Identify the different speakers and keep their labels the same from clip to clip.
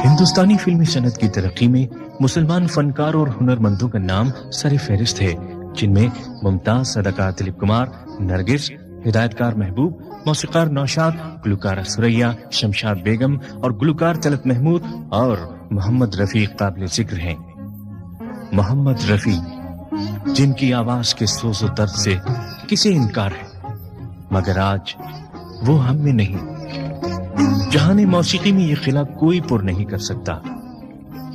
Speaker 1: हिंदुस्तानी फिल्मी सनत की तरक्की में मुसलमान फनकार और हुनरमंदों का नाम सरे फहरिस्त है, जिनमें मुमताज सदाकत दिलीप कुमार, नरगिस, हिदायतकार महबूब, मौसीकार नौशाद, गुलकार सुरैया, शमशाद बेगम और गुलकार तलत महमूद और मोहम्मद रफी काबिल जिक्र हैं। मोहम्मद रफी, जिनकी आवाज के सोज़ो दर्द से किसे इनकार है, मगर आज वो हम में नहीं। जहाने मौसीकी में ये खिला कोई पुर नहीं कर सकता,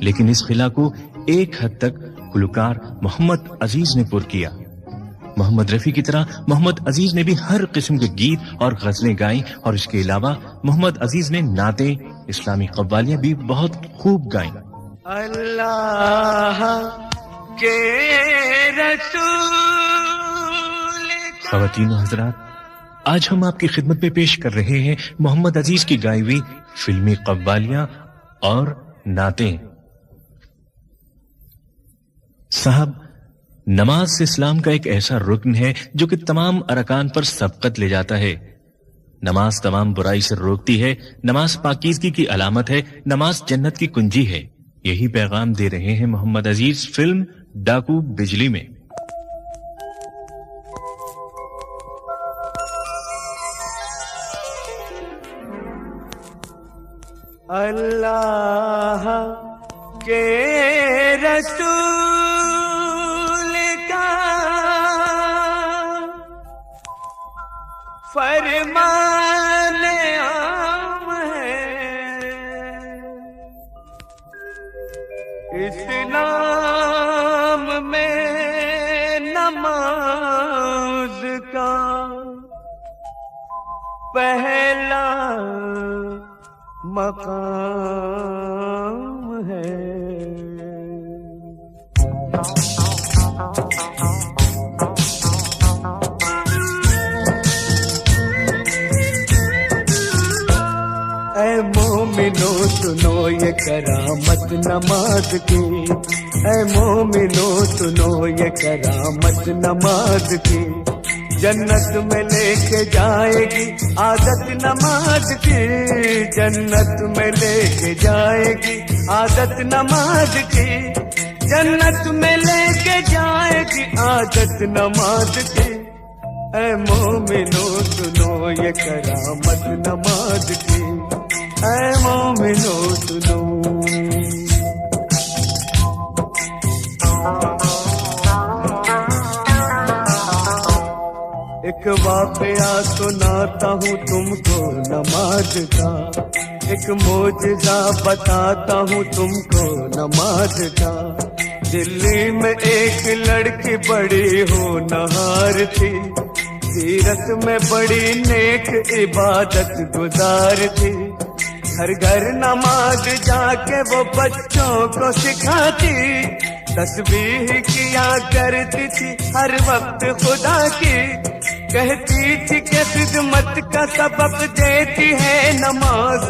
Speaker 1: लेकिन इस खिला को एक हद तक गुलकार मोहम्मद अजीज ने पुर किया। मोहम्मद रफी की तरह मोहम्मद अजीज ने भी हर किस्म के गीत और गजलें गाई और इसके अलावा मोहम्मद अजीज ने नाते, इस्लामी कव्वालियां भी बहुत खूब गाई।
Speaker 2: अल्लाह के रसूल।
Speaker 1: ख़वातीन और हज़रात, आज हम आपकी खिदमत में पेश कर रहे हैं मोहम्मद अजीज की गाई हुई फिल्मी कव्वालियां और नातें। साहब, नमाज से इस्लाम का एक ऐसा रुकन है जो कि तमाम अरकान पर सबकत ले जाता है। नमाज तमाम बुराई से रोकती है, नमाज पाकीज़गी की अलामत है, नमाज जन्नत की कुंजी है। यही पैगाम दे रहे हैं मोहम्मद अजीज फिल्म डाकू बिजली में।
Speaker 2: अल्लाह के रसूल का फरमान आम है, इस्लाम में नमाज का पहला मकाम है। ऐ मोमिनो सुनो ये करामत नमाज की, ऐ मोमिनो सुनो ये करामत नमाज की। जन्नत में लेके जाएगी आदत नमाज की, जन्नत में लेके जाएगी आदत नमाज की, जन्नत में लेके जाएगी आदत नमाज की। ऐ मोमिनो सुनो ये करामत नमाज की, ऐ मोमिनो सुनो। एक वाक़या सुनाता हूँ तुमको नमाज का, एक मौजज़ा बताता हूँ तुमको नमाज का। दिल्ली में एक लड़की बड़ी होनहार थी, सीरत में बड़ी नेक इबादत गुजार थी। हर घर नमाज जाके वो बच्चों को सिखाती, तस्बीह किया करती थी हर वक्त खुदा की। कहती थी कि खिदमत का सबक देती है नमाज,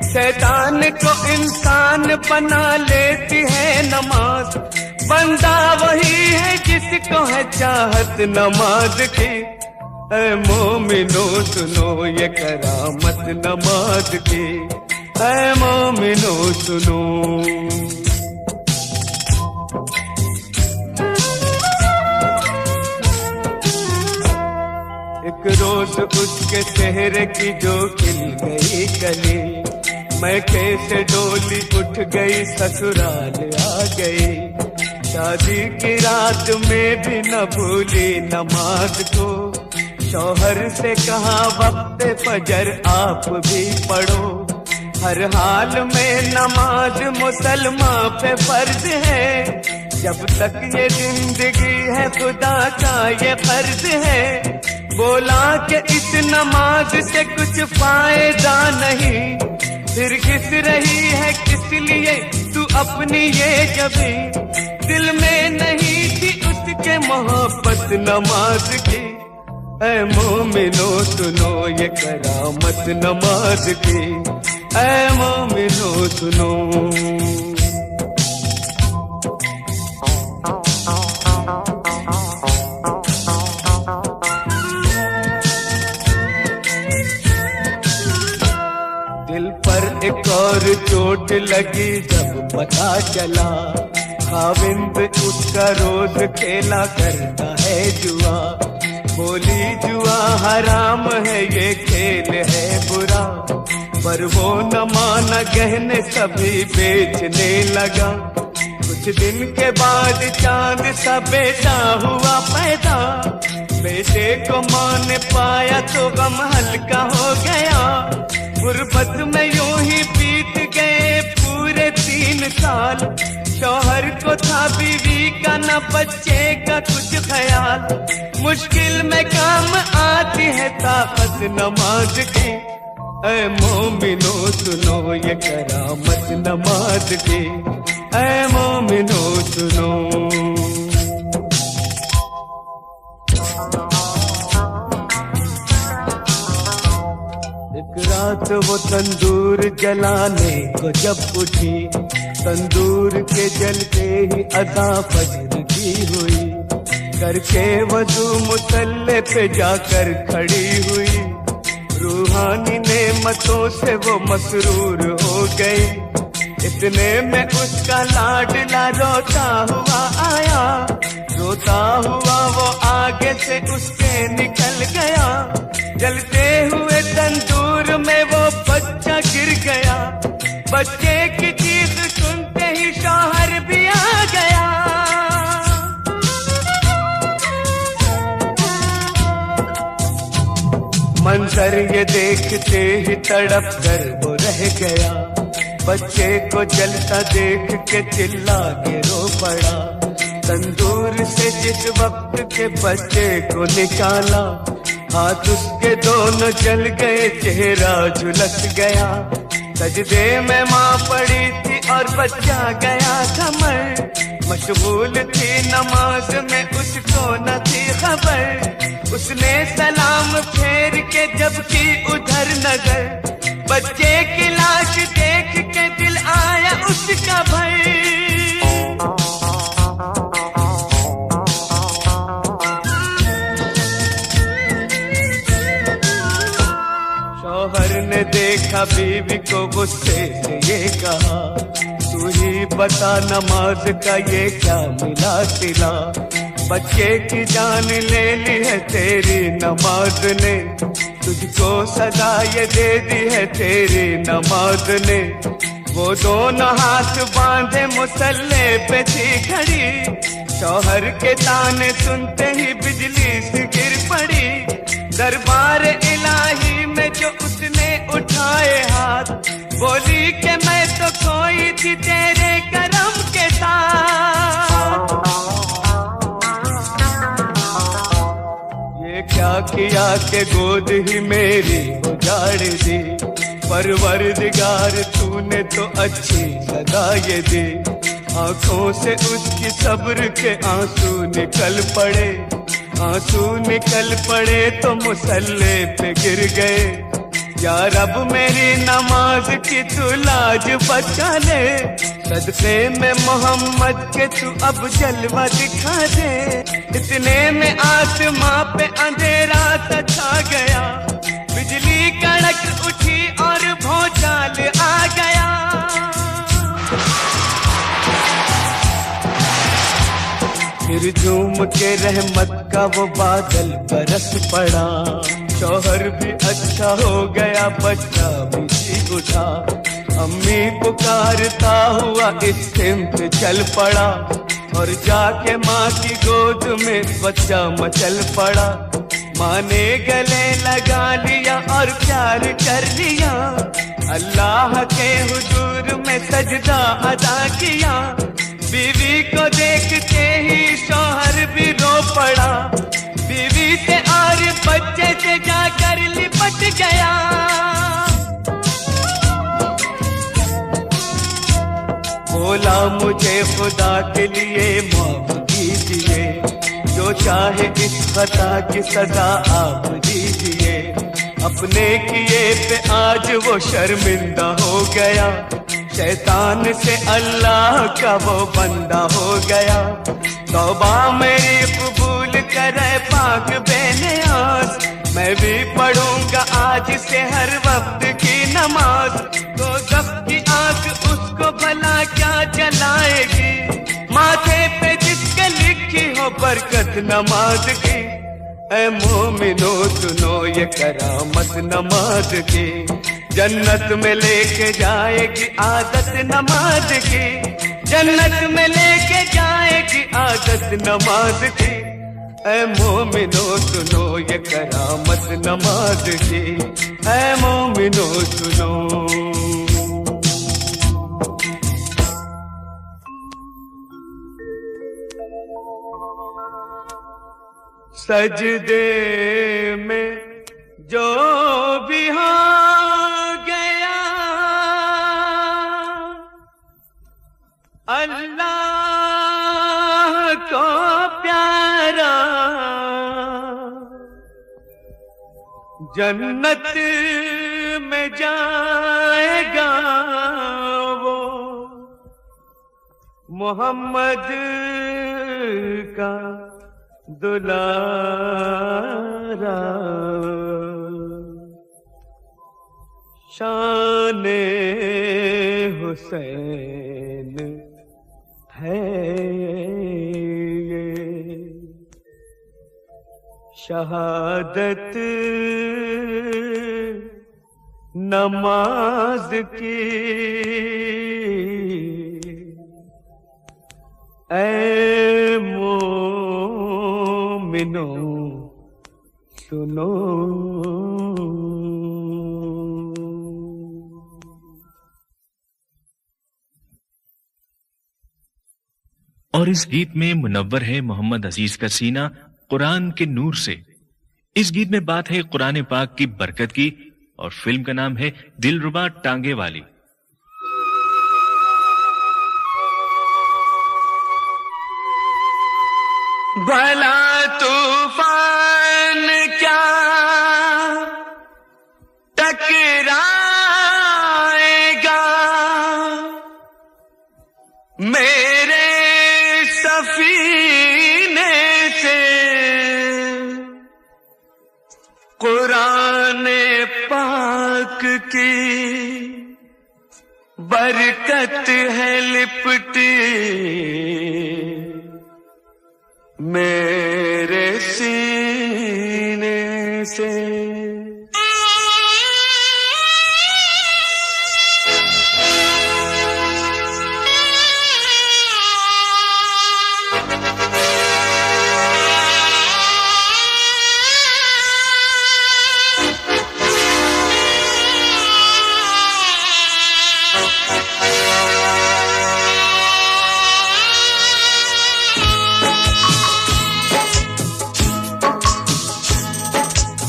Speaker 2: शैतान को इंसान बना लेती है नमाज। बंदा वही है जिसको है चाहत नमाज की। ऐ मोमिनो सुनो ये करामत नमाज की, ऐ मोमिनो सुनो। एक रोज उसके चेहरे की जो खिल गई कली, मैं कैसे डोली उठ गई ससुराल आ गई। शादी की रात में भी न भूली नमाज को, शौहर से कहा वक्त फजर आप भी पढ़ो। हर हाल में नमाज मुसलमान पे फर्ज है, जब तक ये जिंदगी है खुदा का ये फर्ज है। बोला कि इस नमाज से कुछ फायदा नहीं, फिर किस रही है किस लिए तू अपनी ये जबी। दिल में नहीं थी उसके मोहब्बत नमाज की। ऐ मोमिनो सुनो ये करामत नमाज की, ऐ मोमिनो सुनो। एक और चोट लगी जब पता चला, खाविंद उसका रोज खेला करता है जुआ। बोली जुआ हराम है, ये खेल है बुरा, पर वो न माना, गहने सभी बेचने लगा। कुछ दिन के बाद चांद सा बेटा हुआ पैदा, बेटे को मां ने पाया तो गम हल्का हो गया। गुर्बत में यूं ही बीत गए पूरे 3 साल, शौहर को था बीवी का न बच्चे का कुछ ख्याल। मुश्किल में काम आती है ताकत नमाज की, ऐ मोमिनो सुनो ये करामत नमाज की, ऐ मोमिनो सुनो। एक रात वो तंदूर जलाने को जब उठी, तंदूर के जलते ही अज़ा फज्र की हुई। करके वज़ू मुसल्ले पे जाकर खड़ी हुई, रूहानी नेमतों से वो मसरूर हो गई। इतने में उसका लाडला रोता हुआ आया, रोता हुआ वो आगे से उसके निकल गया। जलते हुए तंदूर में वो बच्चा गिर गया, बच्चे की चीख सुनते ही शौहर भी आ गया। मंजर ये देखते ही तड़प कर वो रह गया, बच्चे को जलता देख के चिल्ला के रो पड़ा। तंदूर से जिस वक्त के बच्चे को निकाला, हाथ उसके दोनों जल गए, चेहरा झुलस गया। सजदे में माँ पड़ी थी और बच्चा गया कमर, मशगूल थी नमाज में उसको न थी खबर। उसने सलाम फेर के जब की उधर नजर, बच्चे की लाश देख के दिल आया उसका भर। शौहर ने देखा बीवी को गुस्से से ये कहा, तू ही बता नमाज का ये क्या मिला सिला। बच्चे की जान ले ली है तेरी नमाज ने, तुझको सजा ये दे दी है तेरी नमाज ने। वो दोनों हाथ बांधे मुसल्ले पे थी खड़ी, शौहर के ताने सुनते ही बिजली से गिर पड़ी। दरबार इलाही में जो उसने उठाए हाथ, बोली कि मैं तो खोई थी तेरे करम के साथ। ये क्या किया कि गोद ही मेरी उजाड़ दी, परवरदिगार तूने तो अच्छी सजा ये दी। आंखों से उसकी सब्र के आंसू निकल पड़े, आंसू निकल पड़े तो मुसल्ले पे गिर गए। या रब मेरी नमाज की तू लाज बचा ले, सदक़े में मोहम्मद के तू अब जलवा दिखा दे। इतने में आसमां पे अंधेरा सा छा गया, बिजली कड़क उठी और भौचाल आ गया। फिर झूम के रहमत का वो बादल बरस पड़ा, शौहर भी अच्छा हो गया, बच्चा भी जी उठा। अम्मी पुकारता हुआ इस सिमत चल पड़ा, और जाके माँ की गोद में बच्चा मचल पड़ा। माँ ने गले लगा लिया और प्यार कर लिया, अल्लाह के हुजूर में सजदा अदा किया। बीवी को देखते ही शौहर भी रो पड़ा, बीवी से और बच्चे से जाकर लिपट गया। बोला मुझे खुदा के लिए माफ कीजिए, जो चाहे इस खता की सजा आप दीजिए। अपने किए पे आज वो शर्मिंदा हो गया, शैतान से अल्लाह का वो बंदा हो गया। तौबा मेरी कबूल करे पाक बेनियाज, मैं भी पढ़ूंगा आज से हर वक्त की नमाज। तो बरकत नमाज की। ऐ मोमिनो सुनो ये करामत नमाज की, जन्नत में लेके जाएगी आदत नमाज की, जन्नत में लेके जाएगी आदत नमाज की। ऐ मोमिनो सुनो ये करामत नमाज की, ऐ मोमिनो सुनो। सजदे में जो भी हो गया अल्लाह को प्यारा, जन्नत में जाएगा वो मोहम्मद का दुलारा। शाने हुसैन है ये, शहादत नमाज की। ऐ मोमिनो सुनो।
Speaker 1: और इस गीत में मुनव्वर है मोहम्मद अजीज का सीना कुरान के नूर से। इस गीत में बात है कुरान पाक की बरकत की और फिल्म का नाम है दिलरुबा टांगे वाली।
Speaker 2: भला तूफान क्या टकराएगा मेरे सफीने से, कुरान पाक की बरकत है लिपटी मेरे सीने से।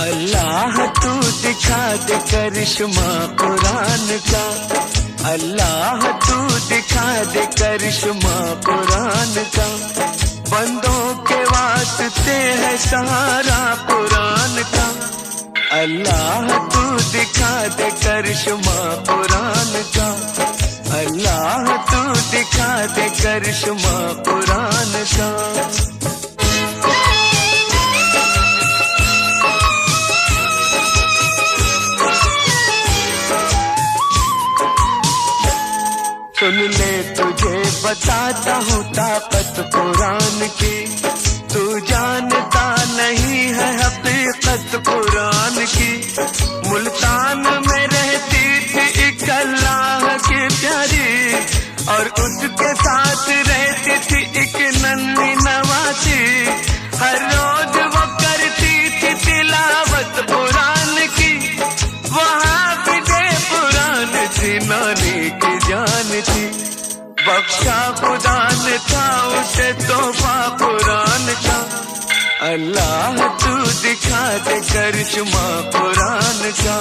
Speaker 2: अल्लाह तू दिखा दे करिश्मा कुरान का, अल्लाह तू दिखा दे करिश्मा कुरान का। बंदों के वास्ते है सहारा कुरान का, अल्लाह तू दिखा दे करिश्मा कुरान का, अल्लाह तू दिखा दे करिश्मा कुरान का। सुन ले तुझे बताता हूँ ताकत कुरान की, तू जानता नहीं है हकीकत कुरान की। मुल्तान में रहती थी एक अल्लाह की प्यारी, और उसके साथ रहती थी एक नन्ही नवासी। हर रोज वो करती थी तिलावत कुरान की, वहाँ भी दे कुरान थी नानी की जान थी। बख्शा खुदा ने था उसे तोहफा कुरान का, अल्लाह तू दिखा दे करिश्मा कुरान का,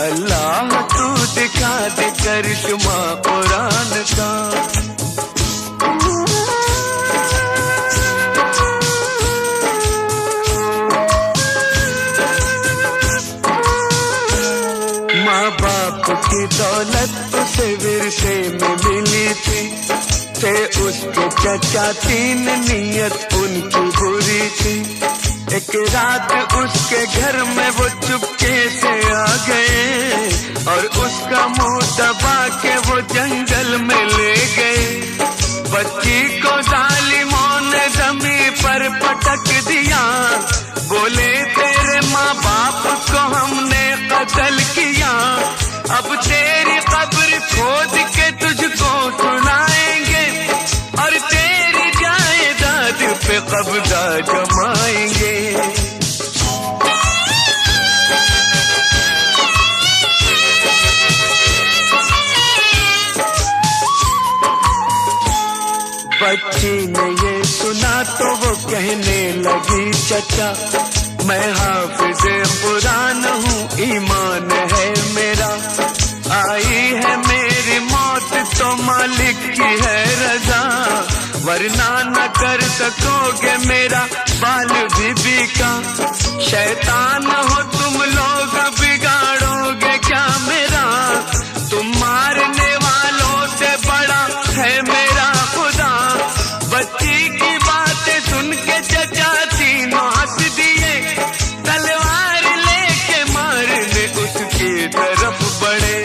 Speaker 2: अल्लाह तू दिखा दे करिश्मा कुरान का। माँ बाप की दौलत उसे विरसे में मिली थी, थे उसके चचा तीन नियत उनकी बुरी थी। एक रात उसके घर में वो चुपके से आ गए, और उसका मुंह दबा के वो जंगल में ले गए। बच्ची को जालिमों ने जमीन पर पटक दिया। बोले तेरे माँ बाप को हमने कत्ल किया, अब तेरी कब्र खोद के तुझको सुनाएंगे और तेरी जायदाद पे कब्जा जमाएंगे। बच्ची ने ये सुना तो वो कहने लगी चचा मैं हाफिज़े कुरान हूँ, ईमान है मेरा। आई है मेरी मौत तो मालिक की है रजा, वरना न कर सकोगे मेरा बाल बीबी का। शैतान हो तुम लोग बिगाड़ोगे क्या मेरा, तुम मारने वालों से बड़ा है मेरा खुदा। बच्ची की बातें सुन के चचा तीनों हंस दिए, तलवार लेके मारने उसकी तरफ बढ़े।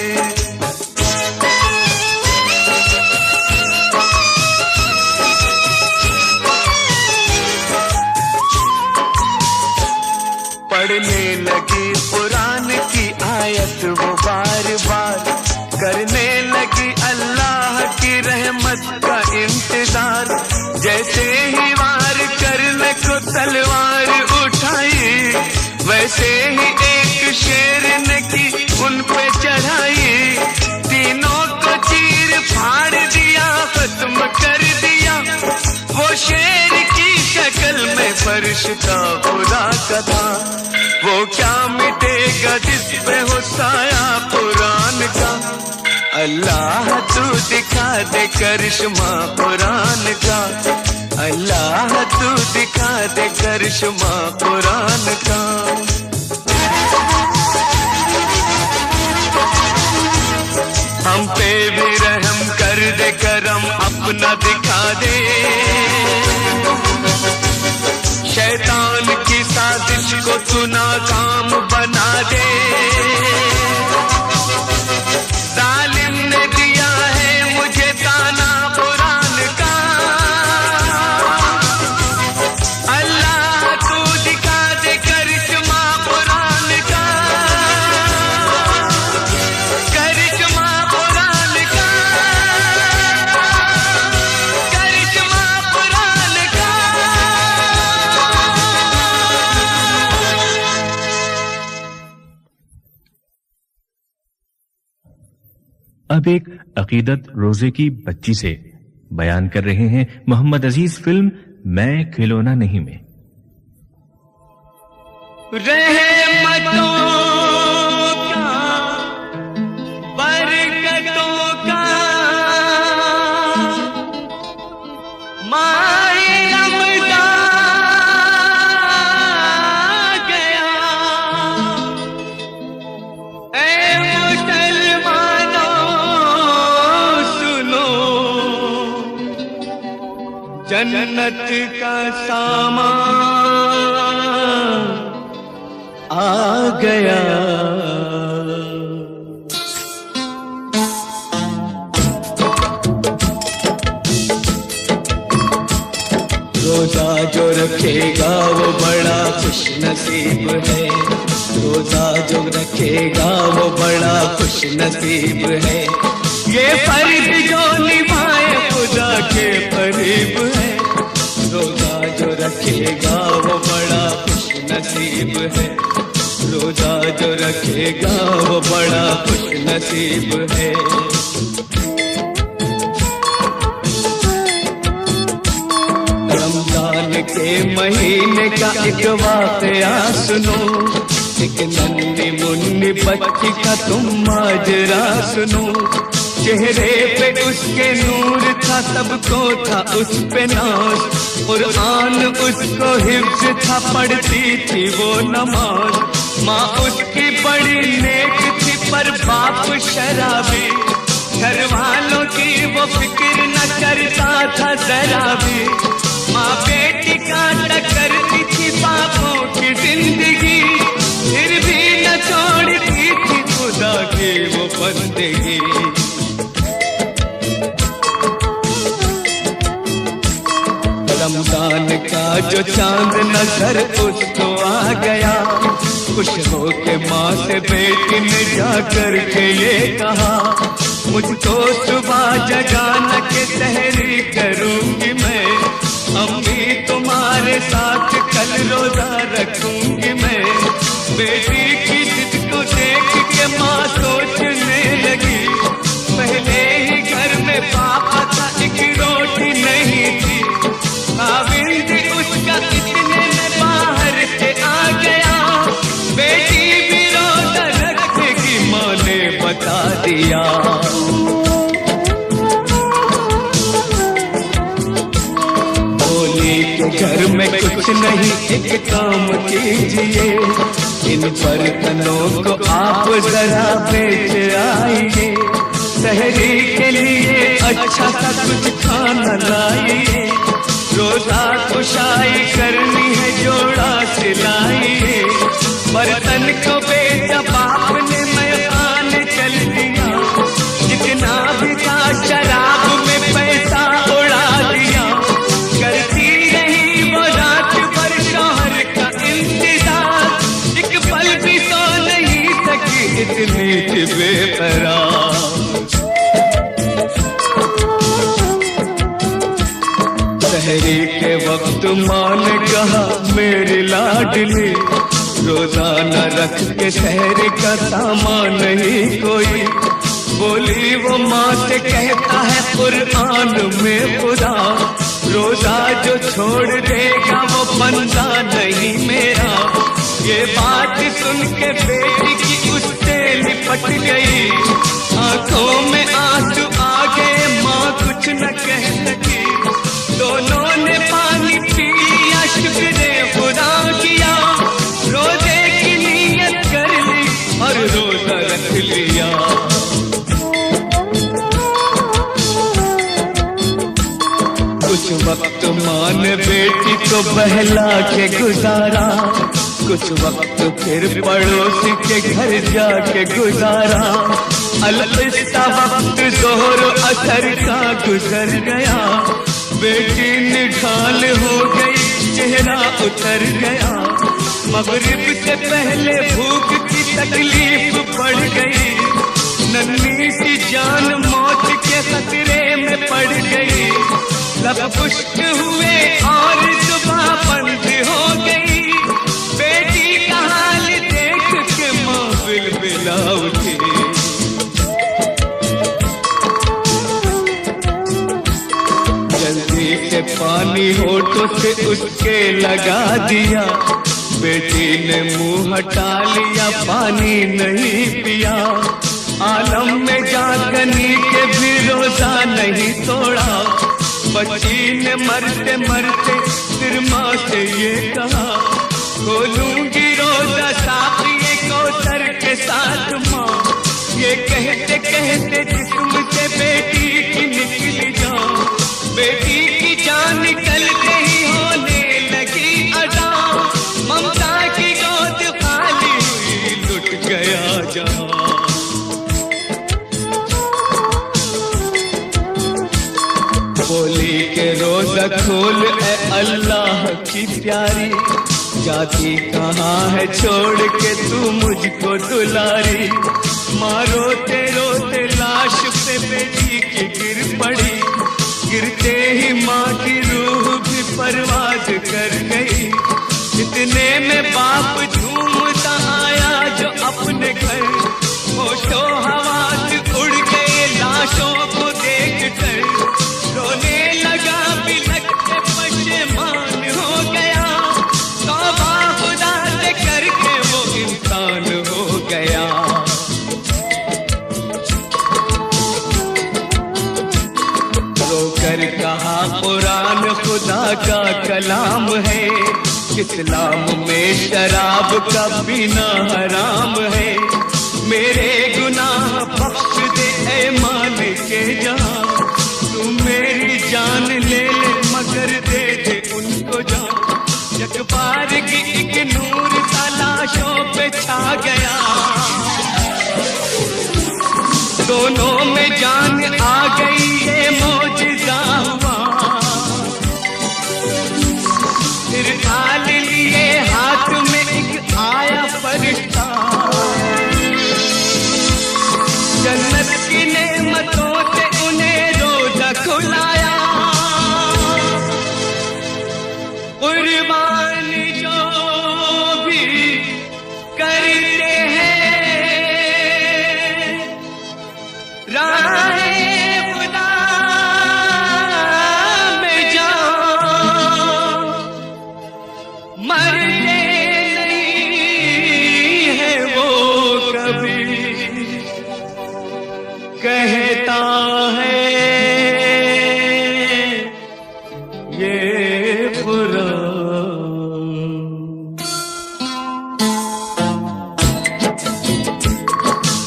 Speaker 2: पढ़ने लगी कुरान की आयत वो बार बार, करने लगी अल्लाह की रहमत का इंतजार। जैसे ही वार करने को तलवार उठाई, वैसे ही एक शेर ने की उन पे चढ़ाई। तीनों को चीर फाड़ दिया, खत्म कर दिया। वो शेर की शक्ल में फरिश्ता खुदा का था, वो क्या मिटेगा जिस पे हो साया कुरान का। अल्लाह तू दिखा दे करिश्मा कुरान का, अल्लाह तू दिखा दे करिश्मा कुरान का। हम पे भी रहम कर दे, करम अपना दिखा दे। शैतान की साजिश को तू नाकाम बना दे। जालिम ने दिया है मुझे ताना कुरान का, अल्लाह तू दिखा दे करिश्मा कुरान का, करिश्मा कुरान का, करिश्मा कुरान का।
Speaker 1: अब एक अकीदत रोजे की बच्ची से बयान कर रहे हैं मोहम्मद अजीज फिल्म मैं खिलौना नहीं में।
Speaker 2: रहमतों का, बरकतों का, माए रमज़ान गया। ऐ मुसलमानों सुनो, जन्नत का सामान आ गया। रोजा जो रखेगा वो बड़ा खुश नसीब है, रोजा जो रखेगा वो बड़ा खुश नसीब है। ये फर्ज जो निभाए खुदा के करीब है, रोजा जो रखेगा वो बड़ा खुश नसीब है, रोजा जो रखेगा वो बड़ा खुश नसीब है। रमजान के महीने का एक वाक़या सुनो, एक नन्ही मुन्नी बच्ची का तुम माजरा सुनो। चेहरे पे उसके नूर था, सबको था उस पे नाज, कुरान उसको हिफ्ज़ था, पढ़ती थी वो नमाज। माँ उसकी बड़ी नेक थी पर बाप शराबी, घर वालों की वो फिक्र न करता था जरा भी। माँ बेटी का टकरती थी बापों की जिंदगी, फिर भी न छोड़ती थी खुदा की वो बंदगी। रमजान का जो चांद नजर उसको आ गया। खुश हो के माँ से बेटी ने जा कर के ये कहा, मुझको सुबह जगाना के सहरी करूंगी मैं, अम्मी तुम्हारे साथ कल रोजा रखूंगी मैं। बेटी की जिद को देख के माँ सोचने लगी, पहले ही घर में पापा का एक रोटी नहीं थी, खाविंद उसका इतने में बाहर से आ गया। बेटी भी रोजा रखेगी माँ ने बता दिया। बोली के घर में कुछ नहीं एक काम कीजिए, इन बर्तनों को आप जरा बेच आइए, सहरी के लिए अच्छा सा कुछ खाना लाइए, रोजा कुशाई करनी है जोड़ा सिलाइए। बर्तन को बेचा बाप ने मैदान चल दिया, जितना भी था शराब में पैसा उड़ा दिया। करती रही वो रात भर शौहर का इंतजार, एक पल भी सो नहीं सकी इतनी थी बेकरार। सहरी के वक्त माँ ने कहा, मेरी लाडली रोजाना रख के सहरी का सामान नहीं कोई। बोली वो माँ से कहता है कुरान में खुदा, रोजा जो छोड़ देगा वो बंदा नहीं मेरा। ये बात सुन के बेटी की उससे लिपट गई, आंखों में आंसू आ गए, माँ कुछ न कह सकी। दोनों ने पानी पिया, शुक्र खुदा किया, रोजे की नीयत कर ली और रोजा रख लिया। कुछ वक्त माँ ने बेटी को बहला के गुजारा, कुछ वक्त फिर पड़ोसी के घर जाके गुजारा। अलविदा वक्त जोहर असर का गुजर गया, बेटी निढाल हो गई, चेहरा उतर गया। मगरिब से पहले भूख की तकलीफ बढ़ गई, नन्ही सी जान मौत के खतरे में पड़ गई। लब खुश्क हुए और जुबां बंद हो गई, बेटी का हाल देख के माँ बिलबिला उठी। जल्दी से पानी होठों से उसके लगा दिया, बेटी ने मुंह हटा लिया, पानी नहीं पिया। आलम में जागनी के भी रोजा नहीं तोड़ा, बच्ची ने मरते मरते फिर माँ से ये कहा, खोलूंगी रोजा साफिए कौसर के साथ माँ। ये कहते कहते जिस्म से बेटी की निकली जान, बेटी की जान निकलते ही होने लगी अदा। ममता की गोद खाली हुई, लुट गया जहां। बोली के रोजा खोल ए अल्लाह की प्यारी, जाती कहाँ है छोड़ के तू मुझको दुलारी। माँ रोते रोते लाश पे बेटी की गिर पड़ी, गिरते ही माँ की रूह भी परवाज कर गई। इतने में बाप झूमता आया जो अपने घर, होशो हवास उड़ गए लाशों को देख कर। रोने लगा बिलख के पशेमान हो गया, तौबा खुदा से करके वो इंसान हो गया। रोकर कहा कुरान खुदा का कलाम है, इस्लाम में शराब का पीना हराम है। मेरे गुनाह बख्श दे ऐ मालिक के जान, तू मेरी जान ले ले मगर दे दे उनको जान। यकबार की एक नूर तलाशों पे छा गया, दोनों में जान आ गई, ये मौजज़ा हुआ। फिर रुलाया, कुर्बानी जो भी करते हैं राहे खुदा में जान, मरते नहीं है वो कभी, कहता है ये बुरा।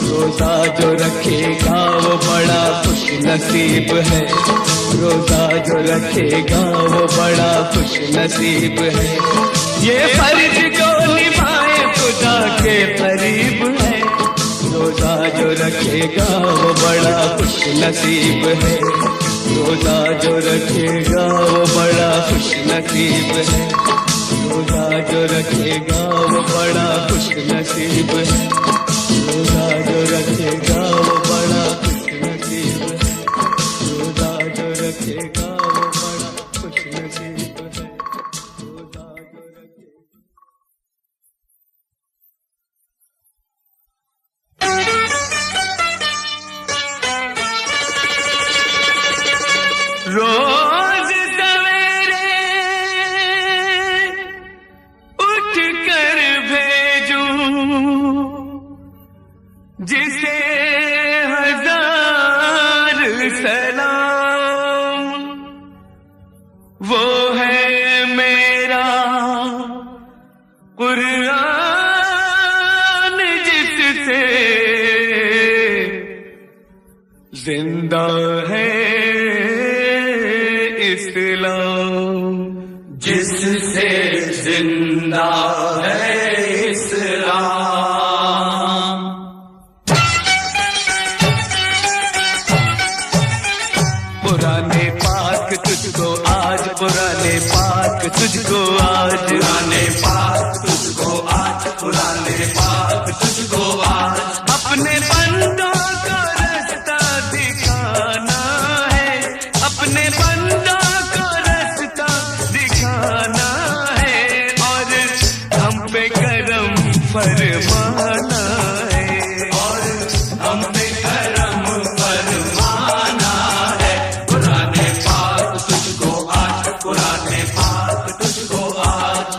Speaker 2: रोजा जो रखेगा वो बड़ा खुश नसीब है, रोजा जो रखेगा वो बड़ा खुश नसीब है, ये फर्ज जो निभाए खुदा के करीब है, रोजा जो रखेगा वो बड़ा खुश नसीब है, रोजा जो रखेगा वो बड़ा खुश नसीब है, रोजा जो रखेगा वो बड़ा खुश नसीब है, रोजा जो रखेगा वो बड़ा खुश नसीब है, रोजा जो रखेगा वो बड़ा खुश नसीब है, रोजा जो रखेगा। रोज सवेरे उठ कर भेजूं जिसे हजार सलाम, वो है मेरा कुरान जिससे जिंदा है इस्लाम, जिससे जिंदा है इस्लाम। पुराने पाक तुझको आज, पुराने पाक तुझको आज, पुराने पाक तुझको आज, पुराने पाक तुझको आज, अपने बंदों को रास्ता दिखाना है, अपने बंदों को रास्ता दिखाना है, और हम पे करम फरमाना है, और हम पे करम फरमाना है। पुराने पाक तुझको आज, पुराने पाक तुझको आज।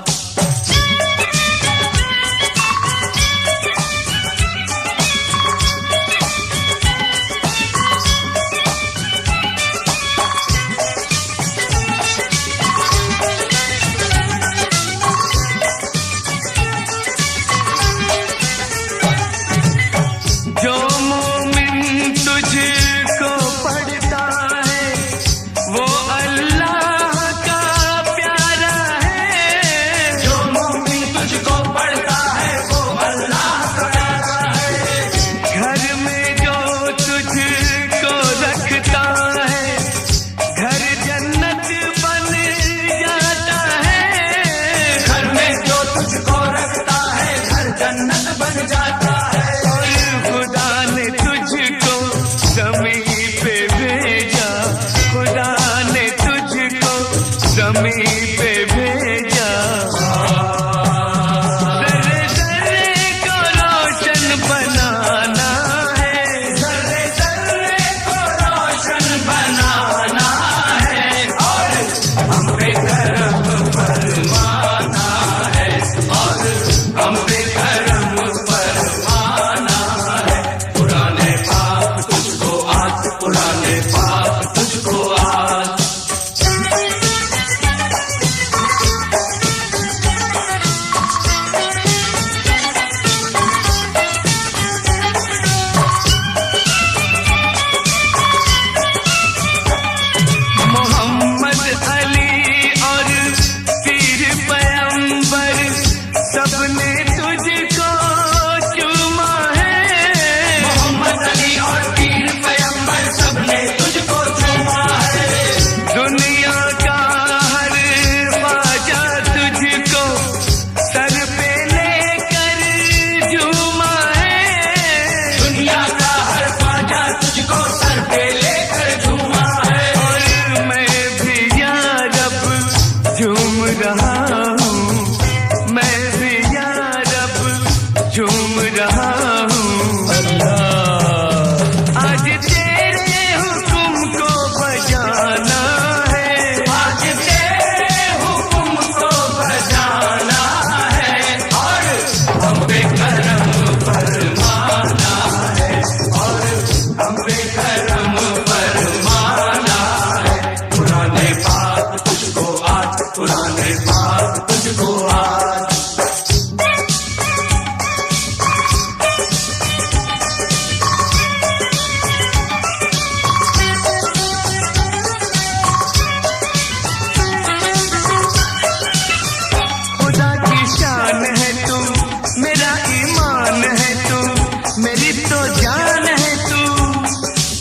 Speaker 2: तो जान है तू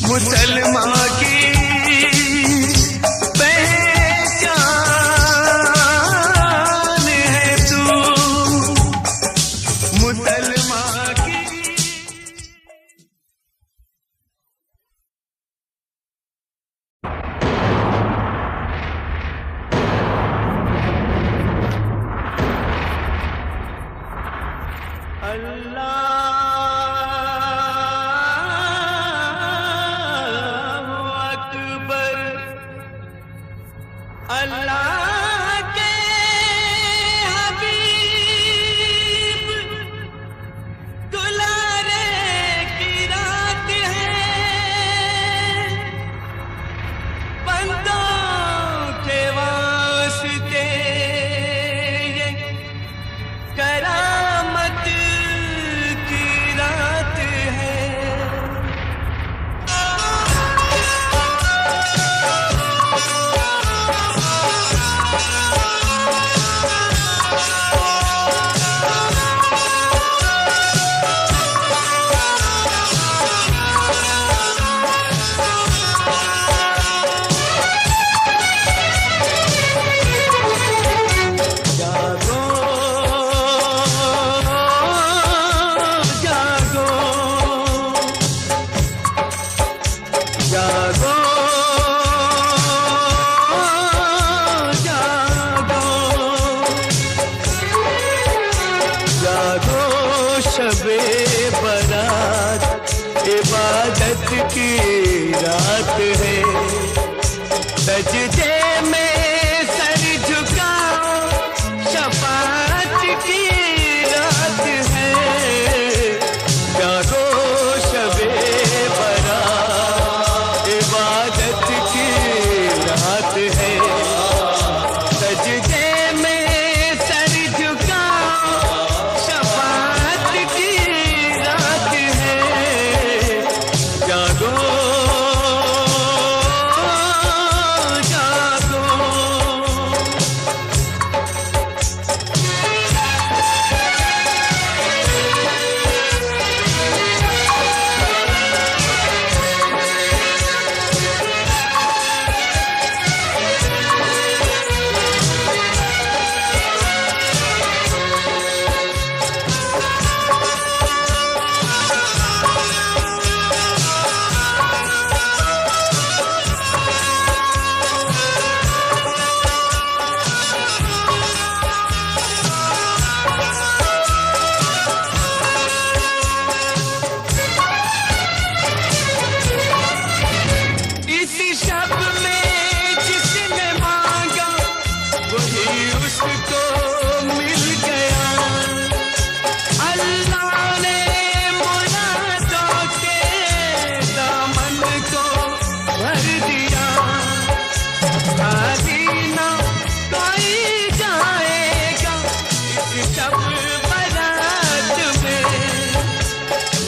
Speaker 2: मुसलमान की पहचान है तू मुसलमान की। अल्लाह के हबीब दुलारे की रात है, बंदों के वास्ते ये करामत की रात है। शबे बरात इबादत की रात है, सजदे में सर झुकाओ शफाअत की रात है। जागो शबे बरात इबादत की रात है, सजदे में सर झुकाओ शफाअत की रात है। जागो जागो इसी शब में जिसने मांगा वही उसको मिल गया। अल्लाह ने मुरादों के दामन को भर दिया। शादी ना कोई जाएगा इस शब बारात में,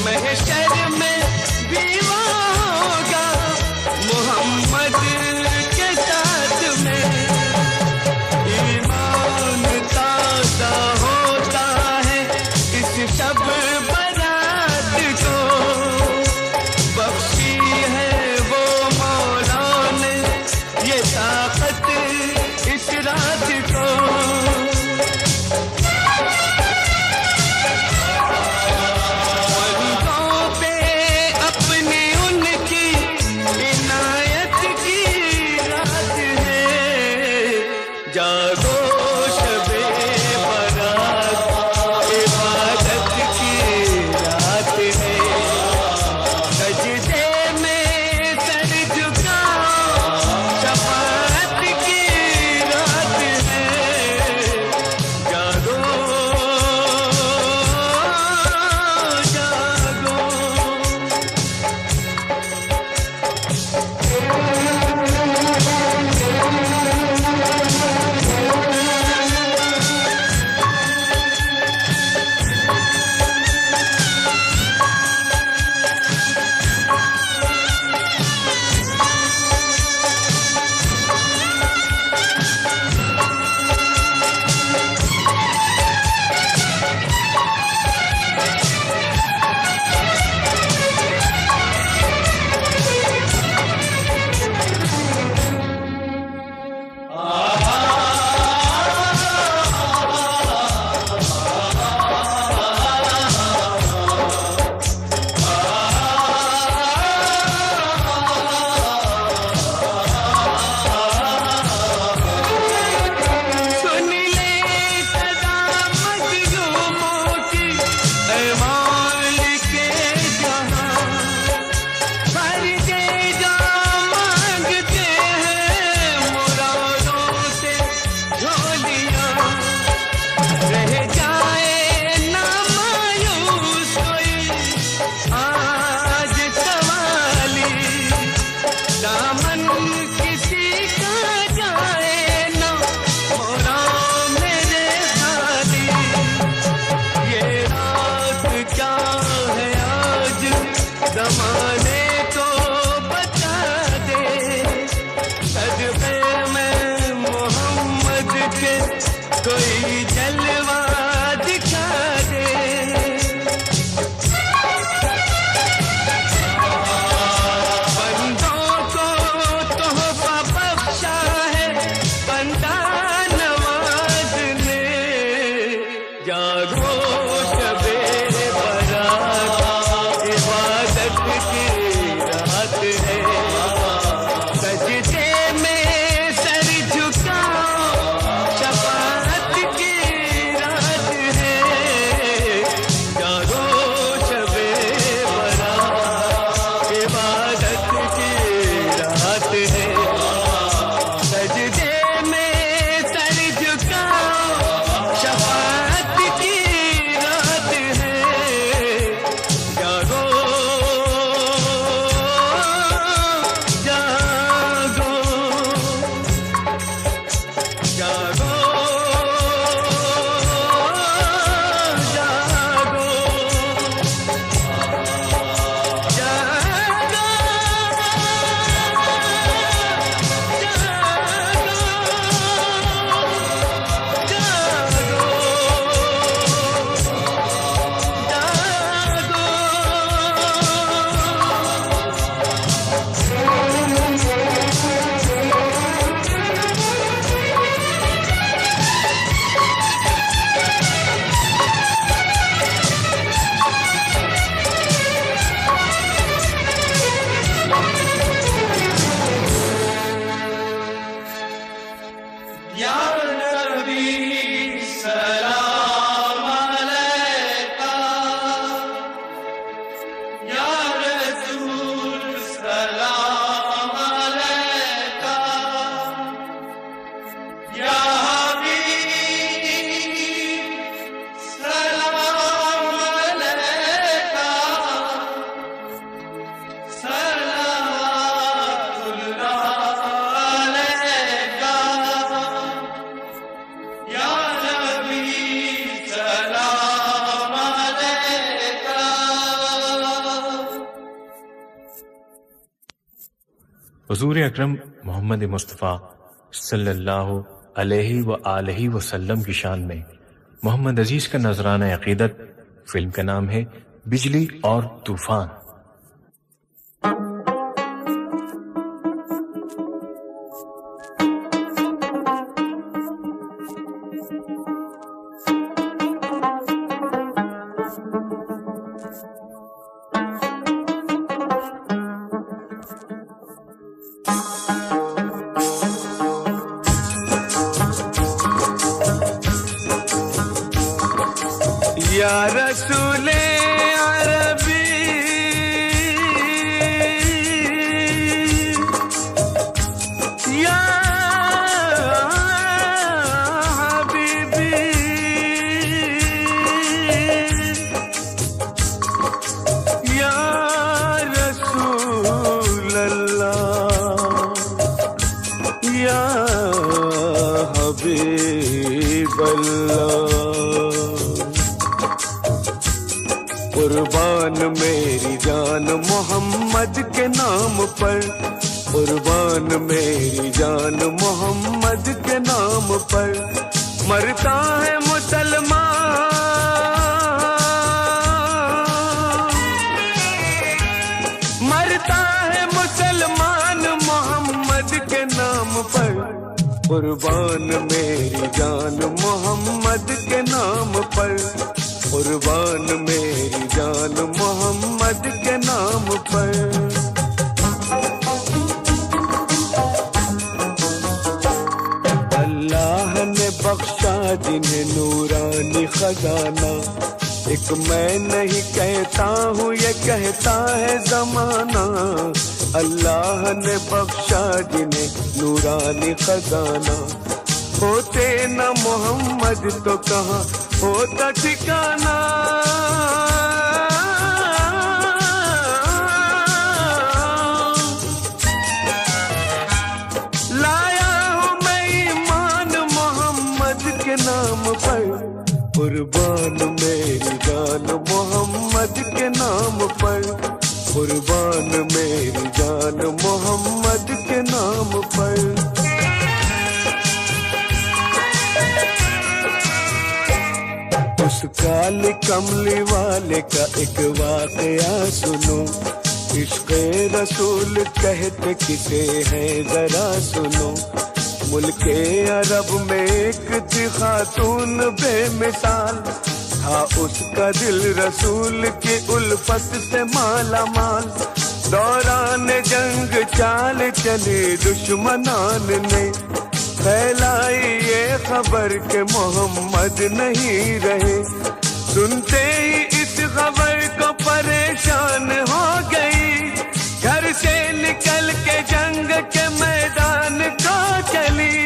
Speaker 2: महशर में भी वो होगा मोहम्मद के साथ में। ईमान ताज़ा होता है इस शब बारात को, बख्शी है वो मौला ने ये ताकत इस रात को। बंदों पे जमाने को बता दे, सदक़े में मोहम्मद के कोई जलवा दिखा दे। बंदों को तोहफा बख्शा है बंदा नवाज ने, जागो शबे बारात इबादत की रात है, सजदे में सर झुकाओ शफाअत की रात है, जागो शबे बारात इबादत की रात है, सजदे में सर झुकाओ शफाअत की रात है, जागो जागो जागो या नबी सलाम अलैका, या रसूल सलाम अलैका, या हबीब सलाम अलैका, सलावतुल्लाह अलैका, या नबी सलाम अलैका।
Speaker 1: हुजूर अकरम मोहम्मद मुस्तफ़ा सल्लल्लाहु अलैहि व आलिहि वसल्लम की शान में मोहम्मद अजीज का नजराना अकीदत फिल्म का नाम है बिजली और तूफान।
Speaker 2: या रसूले अरबी या हबीबी, या रसूल अल्लाह, या हबीब अल्लाह। कुर्बान मेरी जान मोहम्मद के नाम पर, कुर्बान मेरी जान मोहम्मद के नाम पर, मरता है मुसलमान, मरता है मुसलमान मोहम्मद के नाम पर, कुर्बान मेरी जान मोहम्मद के नाम पर, कुर्बान मेरी जान मोहम्मद के नाम पर। अल्लाह ने बख्शा जिन्हें नूरानी खजाना, एक मैं नहीं कहता हूँ ये कहता है जमाना। अल्लाह ने बख्शा जिन्हें नूरानी खजाना, होते न मोहम्मद तो कहाँ होता ठिकाना। लाया हूँ मैं ईमान मोहम्मद के नाम पर, कुर्बान मेरी जान मोहम्मद के नाम पर, कुर्बान काली कमली वाले का एक वाकया सुनो, इश्क़े रसूल कहते किसे है जरा सुनो। मुल्के अरब में एक थी खातून बेमिसाल, था उसका दिल रसूल की उल्फत से माला माल। दौरान जंग चाल चले दुश्मनान ने, फैलाई ये खबर के मोहम्मद नहीं रहे। सुनते ही इस खबर को परेशान हो गई, घर से निकल के जंग के मैदान को चली।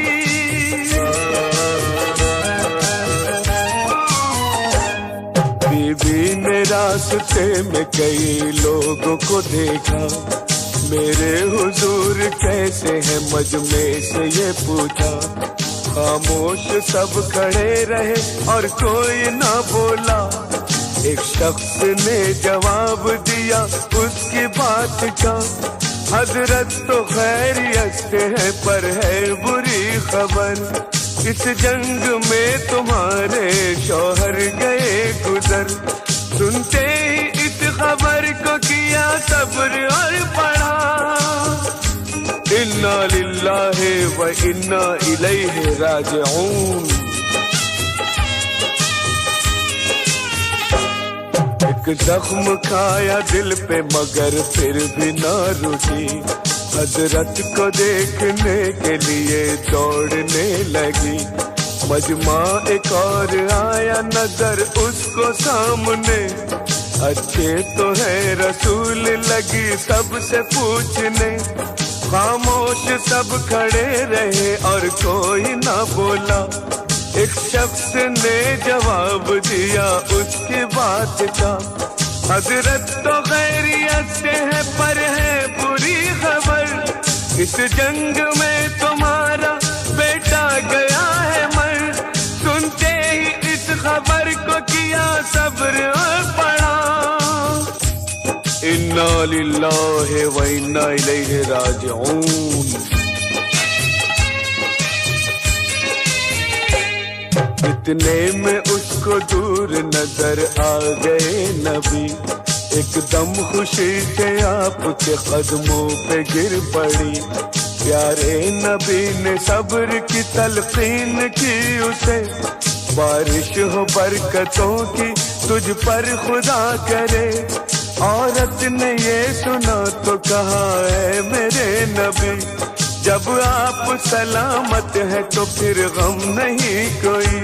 Speaker 2: बीबी ने रास्ते में कई लोगों को देखा, मेरे हुजूर कैसे हैं मजमे से ये पूछा। खामोश सब खड़े रहे और कोई ना बोला। एक शख्स ने जवाब दिया उसकी बात का, हजरत तो खैरियत से है पर है बुरी खबर। इस जंग में तुम्हारे शौहर गए गुजर। सुनते ही इस खबर को किया सब्र और पढ़ा, इन्ना लिल्लाहि व इन्ना इलैहि राजिऊन। एक जख्म खाया दिल पे मगर फिर भी ना रुकी, हजरत को देखने के लिए दौड़ने लगी। मजमा एक और आया नजर उसको सामने, अच्छे तो है रसूल लगी सबसे पूछने। खामोश सब खड़े रहे और कोई ना बोला। एक शख्स ने जवाब दिया उसकी बात का, हजरत तो खैरियत से है पर है बुरी खबर। इस जंग में तुम्हारा बेटा गया है मर। सुनते ही इस खबर को किया सब्र और पढ़ा, इन्ना लिल्लाहि व इन्ना इलैहि राजिऊन। इतने में उसको दूर नजर आ गए नबी, एकदम खुशी से आपके कदमों पे गिर पड़ी। प्यारे नबी ने सब्र की तलकीन की उसे, बारिश हो बरकतों की तुझ पर खुदा करे। औरत ने ये सुना तो कहा है मेरे नबी, जब आप सलामत है तो फिर गम नहीं कोई।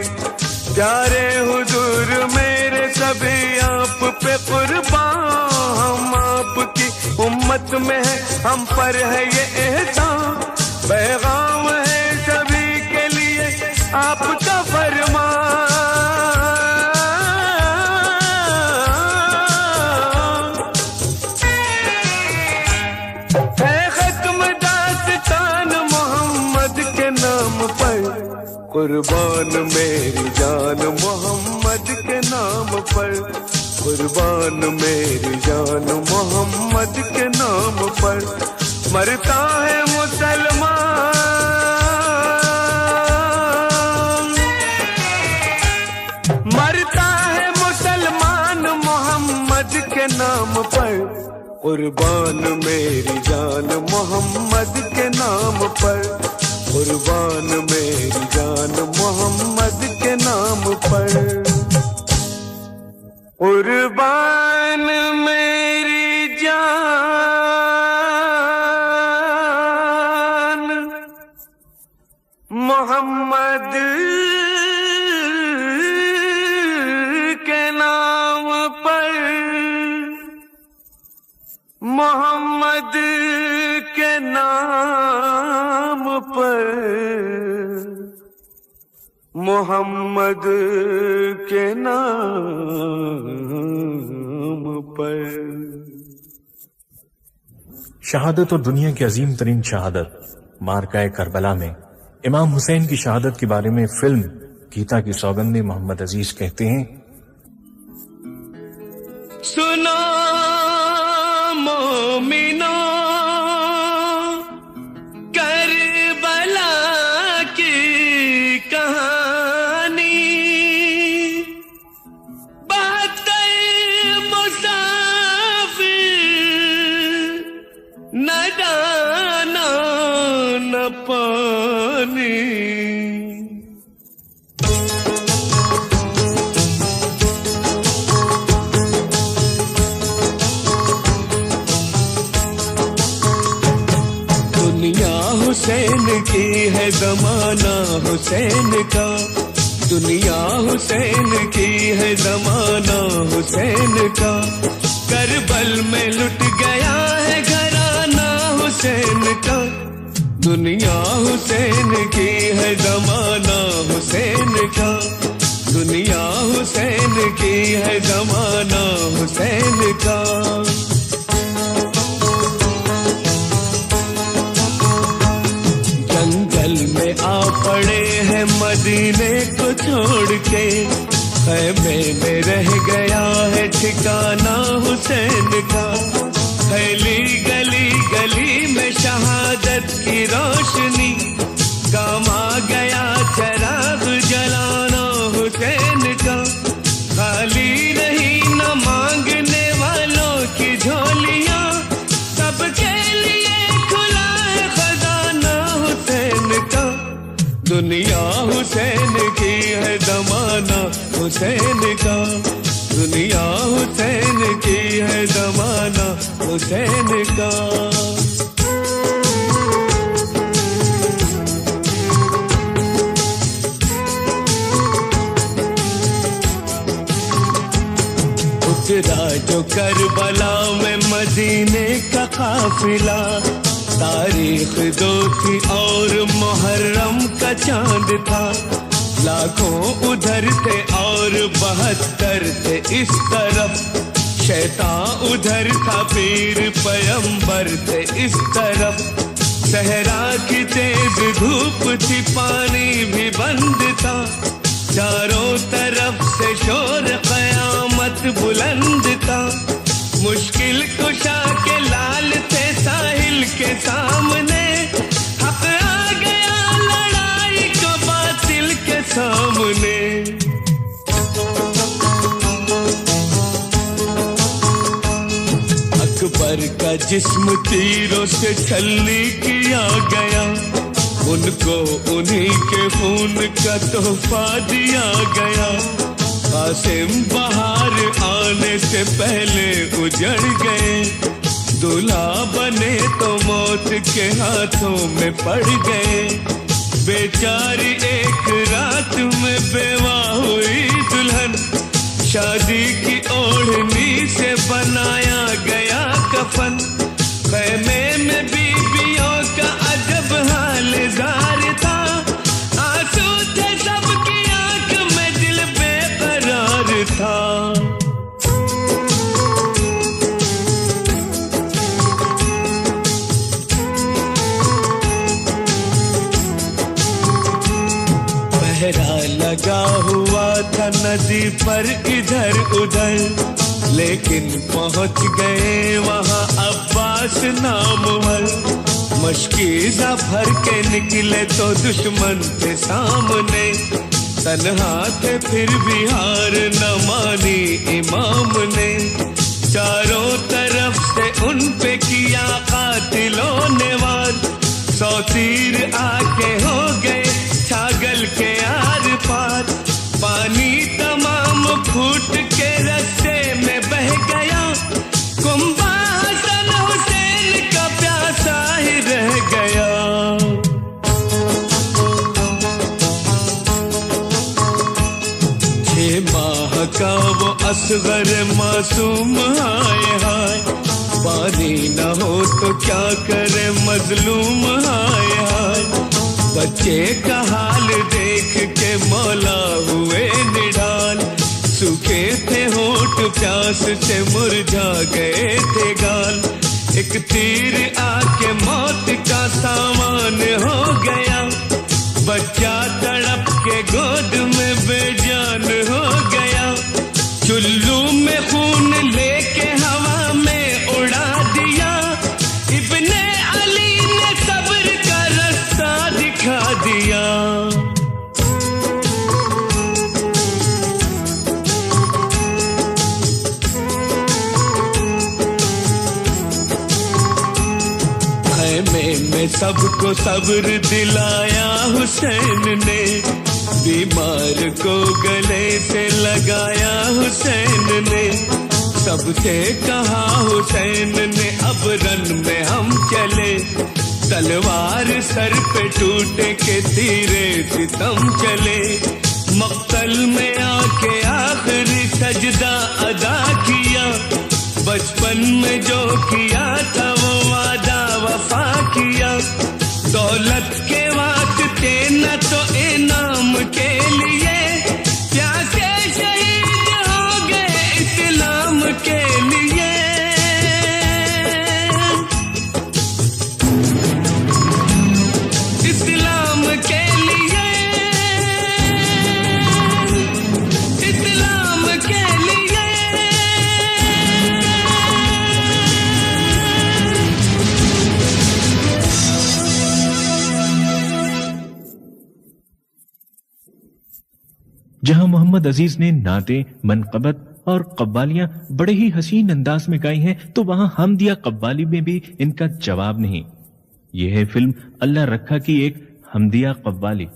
Speaker 2: प्यारे हुजूर मेरे सभी आप पे कुर्बान, हम आपकी उम्मत में है हम पर है ये एहसान। पैगाम है सभी के लिए आपका फरमान। कुर्बान मेरी जान मोहम्मद के नाम पर, कुर्बान मेरी जान मोहम्मद के नाम पर। मरता है मुसलमान, मरता है मुसलमान मोहम्मद के नाम पर। कुर्बान मेरी जान मोहम्मद के नाम पर, कुर्बान मेरी जान मोहम्मद के नाम पर। कुर्बान मेरी जान मोहम्मद के नाम पर, मोहम्मद के नाम पर, मोहम्मद के नाम पर।
Speaker 1: शहादत और दुनिया की अजीम तरीन शहादत मारकाए करबला में इमाम हुसैन की शहादत के बारे में फिल्म गीता की सौगंध मोहम्मद अजीज कहते हैं,
Speaker 2: सुनो मोमिनो करबला की कहानी, दाना न पानी। दुनिया हुसैन की है जमाना हुसैन का, दुनिया हुसैन की है जमाना हुसैन का। करबल में लुट गया है घराना हुसैन का, दुनिया हुसैन की है जमाना हुसैन का, दुनिया हुसैन की है जमाना हुसैन का। जंगल में आ पड़े हैं मदीने को छोड़ के, खैमे में रह गया है ठिकाना हुसैन का। फैली गली गली में शहादत की रोशनी, काम आ गया चराग जलाना हुसैन का। खाली रही न मांगने वालों की झोलियां, सबके लिए खुला है खजाना हुसैन का। दुनिया हुसैन की है जमाना हुसैन का, दुनिया हुसैन की है जमाना हुसैन का। उतरा जो करबला में मदीने का काफिला, तारीख दो थी और मुहर्रम का चांद था। लाखों उधर थे और 72 थे इस तरफ, शैतान उधर था पीर पैगंबर थे इस तरफ। सहरा की तेज धूप थी पानी भी बंद था, चारों तरफ से शोर कयामत बुलंद था। मुश्किल कुशा के लाल थे साहिल के सामने, हक आ गया लड़ाई को बातिल के सामने। अकबर का जिस्म तीरों से छलनी किया गया, उनको उन्हीं के खून का तोहफा दिया गया। कासिम बहार आने से पहले उजड़ गए, दूल्हा बने तो मौत के हाथों में पड़ गए। बेचारी एक रात में बेवा हुई दुल्हन, शादी की ओढ़नी से बनाया गया कफन। खैमे में बीबियों का अजब हाल जार था, आंसू थे सबकी आंख में दिल बेकरार था। पहरा लगा हुआ था नदी पर इधर उधर, लेकिन पहुंच गए वहां अब्बास नामवर। मशकीज़ा भर के निकले तो दुश्मन थे सामने, तन्हा थे फिर भी हार न मानी इमाम ने। चारों तरफ से उन पे किया कातिलों ने वार, 100 तीर आके हो गए छागल के आर पार। पानी तमाम फूट के रस्ते में बह गया, कुंबा हसन हुसैन का प्यासा ही रह गया। 6 माह का वो असगर मासूम हाय हाय, पानी न हो तो क्या करे मजलूम हाय हाय। बच्चे का हाल देख के मौला हुए निडाल, सूखे थे होठ प्यास से मुरझा गए थे गाल। एक तीर आके मौत का सामान हो गया, बच्चा तड़प के गोद में बेजान हो गया। चुल्लू में खून लेके हवा में उड़ा दिया, इब्ने अली ने सब्र का रास्ता दिखा दिया। सबको सब्र दिलाया हुसैन ने, बीमार को गले से लगाया हुसैन ने। सबसे कहा हुसैन ने अब रन में हम चले, तलवार सर पे टूटे के तीरे सितम चले। मक्तल में आके आखिरी सजदा अदा किया, बचपन में जो किया था वो वादा वफा किया। दौलत के वास्ते न तो इनाम के लिए, प्यासे शहीद हो गए इस्लाम के लिए। इस्लाम के लिए, इस्लाम के लिए।
Speaker 1: जहां मोहम्मद अजीज ने नाते, मनकबत और कव्वालियां बड़े ही हसीन अंदाज में गाई हैं, तो वहां हमदिया कव्वाली में भी इनका जवाब नहीं। यह है फिल्म अल्लाह रखा की एक हमदिया कव्वाली।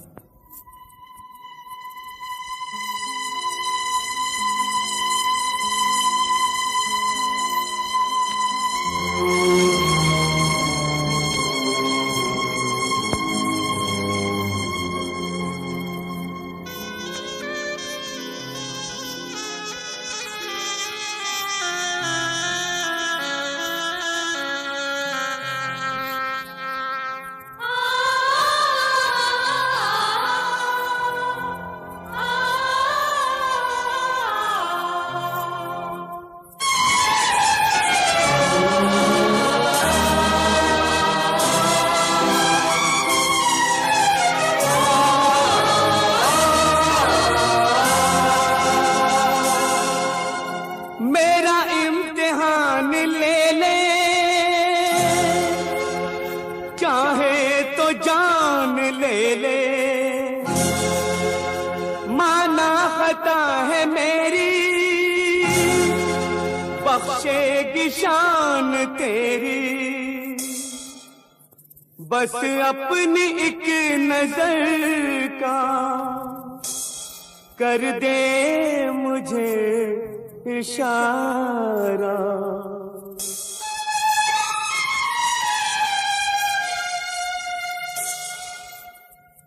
Speaker 2: शान तेरी बस अपनी एक नजर का कर दे मुझे इशारा।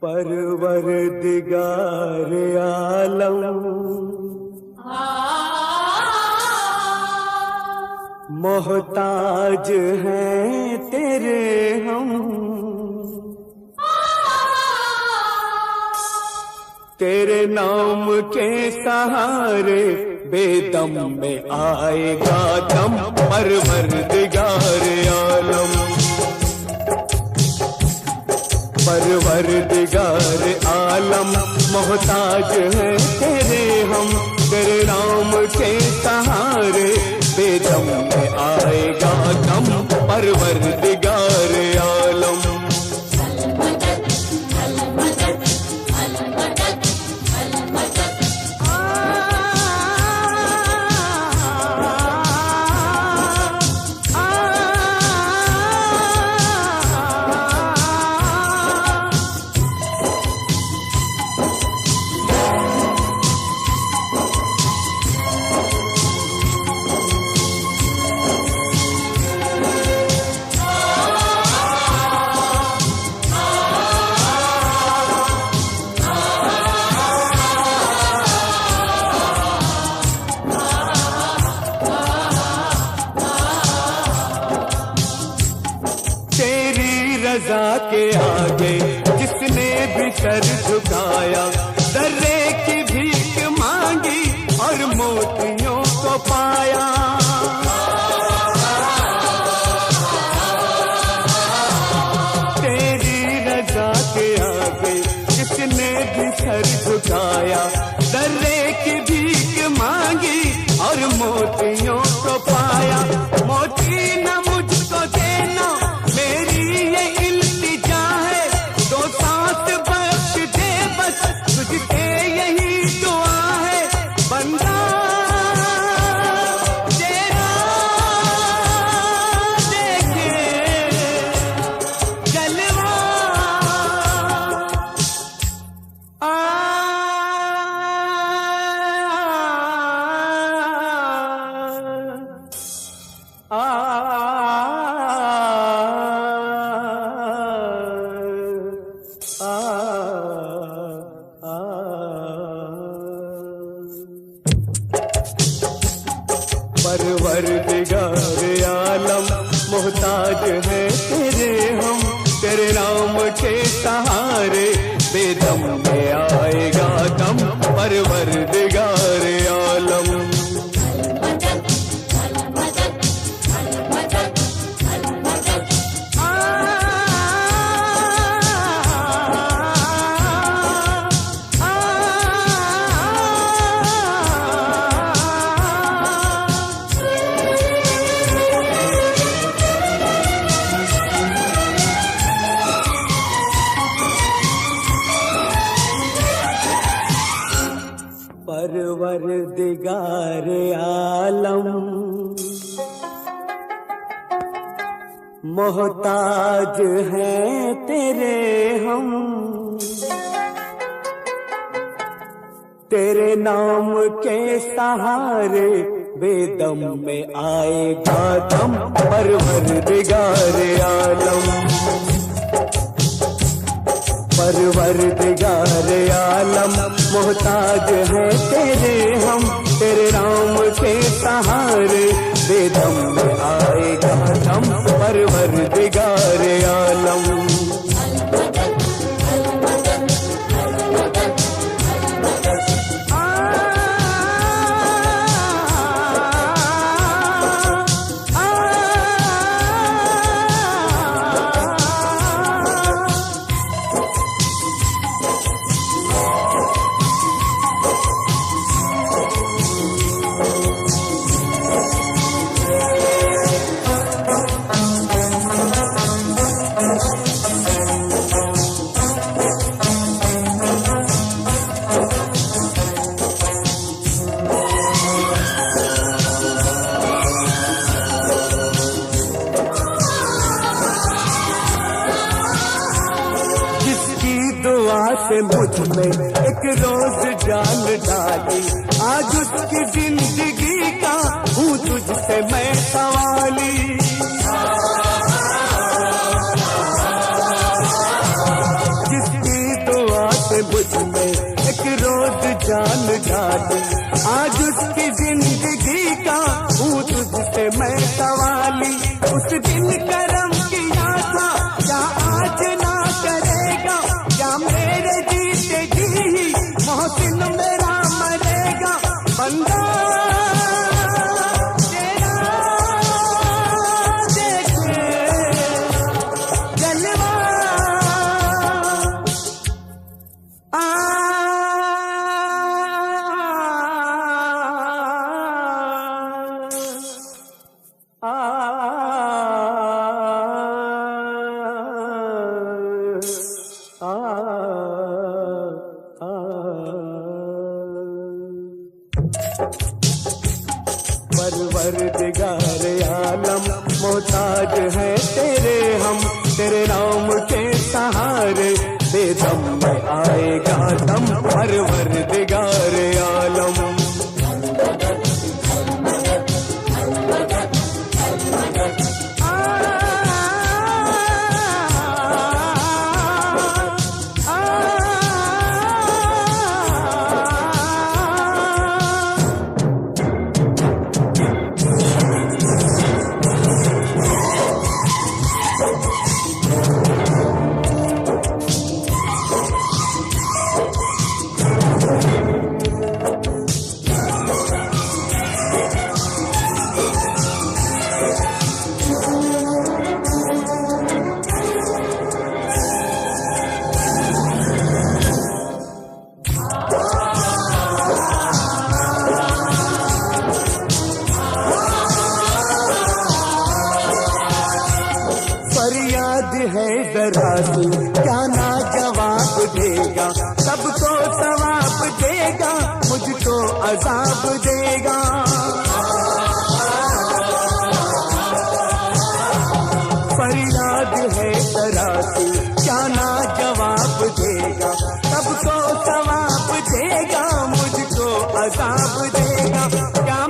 Speaker 2: परवरदिगार आलम मोहताज हैं तेरे हम, तेरे नाम के सहारे बेदम में आएगा दम। परवरदिगार आलम, परवरदिगार आलम मोहताज हैं तेरे हम, तेरे नाम के सहारे बेदम में आएगा दम। परवरदिगार आलम, रज़ा के आगे जिसने भी सर झुकाया, दर्रे की भीख मांगी और मोतियों को पाया। तेरी रज़ा के आगे जिसने भी सर झुकाया, दर्रे की भीख मांगी और मोतियों को पाया। मोती न मुझको देना मेरी ये इल्तिजा है, दो सांस बख्श दे बस तुझसे यही दुआ है। बंदा तेरा देखे जल मोहताज हैं तेरे हम, तेरे नाम के सहारे बेदम में आएगा दम, परवरदिगार आलम। परवरदिगार आलम मोहताज हैं तेरे हम, तेरे नाम के सहारे बेदम में आएगा दम, परवरदिगार आलम। परवरदिगार आलम मोहताज हैं तेरे हम, तेरे नाम के सहारे बेदम में आएगा दम, परवरदिगार आलम। से मुझ में एक रोज जान डाली, आज उसकी जिंदगी का हूँ तुझसे मैं सवाली। जिसकी दुआ से मुझ में एक रोज जान डाली, आज उसकी जिंदगी का हूँ तुझसे मैं सवाली। उस दिन करम किया था क्या आज ना करेगा, क्या मेरे जीते जी मोहसिन मेरा मरेगा। बंदा तेरा देखे जलवा परवरदिगार आलम मोहताज हैं तेरे हम, तेरे नाम के सहारे बेदम में आएगा दम, परवरदिगार आलम। फरियाद है जरा सी क्या ना जवाब देगा, सबको सवाब देगा मुझको अजाब देगा। फरियाद है जरा सी क्या ना जवाब देगा, सबको सवाब देगा मुझको अजाब देगा। क्या